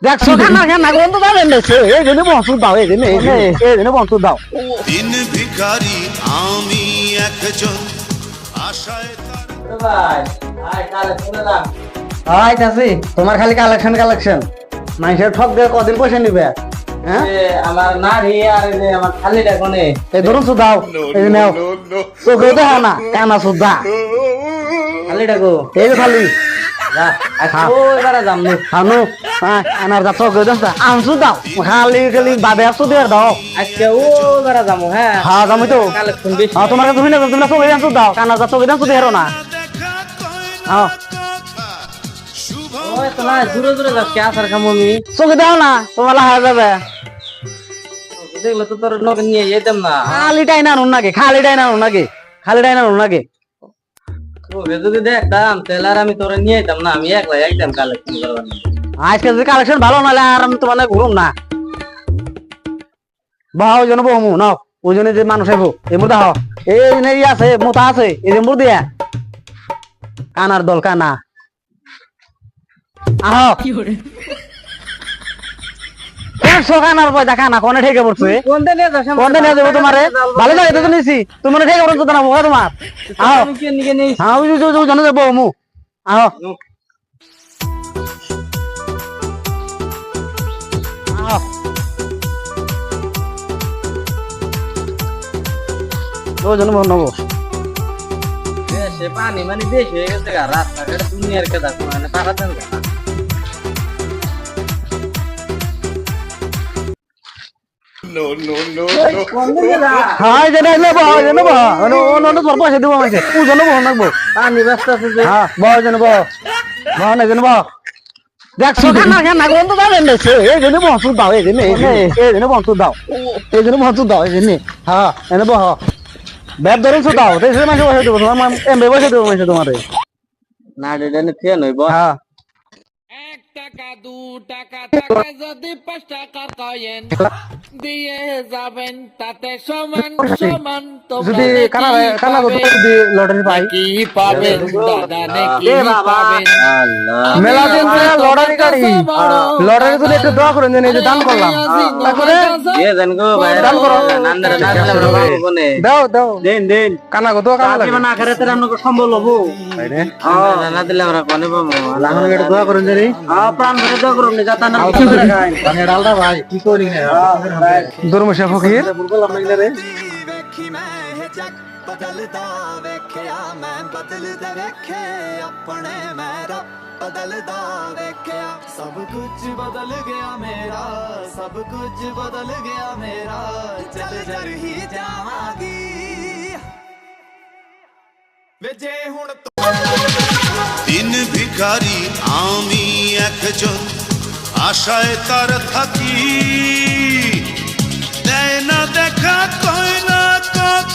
দেখছো খানা খানা বন্ধ দাও এনেছে এই জন্য বন্ধু দাও এই জন্য বন্ধু দাও দিন ভিখারি আমি একজন আশায় ভাই আয় কালে শুনে দাম আইতাছি তোমার খালি কালেকশন মানুষের ঠক দিয়ে কদিন পয়সা নিবে হ্যাঁ আমার নাড়ি আর এই যে আমার খালিটা কোনে এই ধরুন সুদাও এই যে নাও চোখে দেখা না কানা সুদা খালিটা গো এই যে খালি যা আচ্ছা এবারে যাম নে হানু হ্যাঁ আনার যা চোখে দেখা আনসু দাও খালি খালি বাবে আসু দিয়ে দাও আজকে ও এবারে যামু হ্যাঁ হ্যাঁ যাবো তো কালেকশন বেশি হ্যাঁ তোমার কাছে তুমি চোখে আনসু দাও কানা যা চোখে আনসু দিয়ে না হ্যাঁ ওই তো না দূরে দূরে যাস কে আসার কাম আমি চোখে দাও না তোমার লাহা যাবে দেখলে তো তোর নকে নিয়ে যেতাম না খালিটাই না নাকি খালিটাই না নাকি ও যদি দেখতাম তাহলে আর আমি তোরে নিয়ে যেতাম না আমি একলা একদম কালেকশন করবার আজকে যদি কালেকশন ভালো নাহলে আর আমি তোমার ঘুরুম না বাহ ওই জন্য বহুমু নাও ওই জন্য যে মানুষ আইব এই মুর্দা হ এই আছে মোতা আছে এই যে মুর দিয়া কানার দল কানা আহ কানার পয়সা কানা কোনে ঠেকে পড়ছে কোন দিন নিয়ে যাস কোন দিন যাবো তোমারে ভালো লাগে তো নিছি তুমি ঠেকে পড়ছো তো না মোকা তোমার আহ আমি কি নিয়ে নেই হ্যাঁ ওই জন্য যাবো মু আহ আহ ওই জন্য নেবো দেশে পানি মানে বেশি হয়ে গেছে গা রাস্তাঘাটে দুনিয়ার কেদা মানে টাকা দেন না কোন দিন যা হ্যাঁ যেটা নেবো অন্য তোর পয়সা দেবো আমাকে ওজন নেবো নাকবো পানি ব্যস্ত আছে যে হ্যাঁ বহ যেন বহ না যেন বহ দেখছো খানা বন্ধ দাও এনেছে এই জন্য বন্ধু দাও এই জন্য বন্ধু দাও এই জন্য বন্ধু দাও এই জন্য হ্যাঁ এনে বহ ব্যাপ ধরুন দাও তাই মাসে পয়সা দেবো তোমার এমবে পয়সা দেবো মাসে তোমার না ডেডেনে খেয়ে নইব হ্যাঁ এক টাকা দু টাকা থাকে যদি 5 টাকার কয়েন দিয়ে যাবেন তাতে সমান সমান যদি কানা যদি লটারি পাই কি পাবেন দাদা নাকি এ বাবা। পাবেন মেলা দিন ধরে লটারি গাড়ি লটারি যদি একটু দোয়া করেন এই যে দান করলাম তারপরে এ জান গো ভাই দান করো। নান্দরে না দিলে আমরা পাবো কোনে দাও দাও দেন দেন কানা গো দোয়া কানা লাগে না করে তোর আমগো সম্বল হবো তাইরে না দিলে আমরা কোনে পাবো লাহন একটু দোয়া করেন জানি হ্যাঁ প্রাণ ধরে দোয়া করুন যাতা না পানি ডালটা ভাই কি করি না দুর্মশা ফকির বললাম না রে ਬਦਲਦਾ ਵੇਖਿਆ ਮੈਂ ਬਦਲਦਾ ਵੇਖੇ ਆਪਣੇ ਮੈਂ ਰੱਬ ਬਦਲਦਾ ਵੇਖਿਆ ਸਭ ਕੁਝ ਬਦਲ ਗਿਆ ਮੇਰਾ ਸਭ ਕੁਝ ਬਦਲ ਗਿਆ ਮੇਰਾ ਚੱਲ ਜਰ ਹੀ ਜਾਵਾਂਗੀ ਵੇ ਜੇ ਹੁਣ দিন ভিখারি আমি একজন আশায় তার থাকি দেয় না দেখা কয় না কথা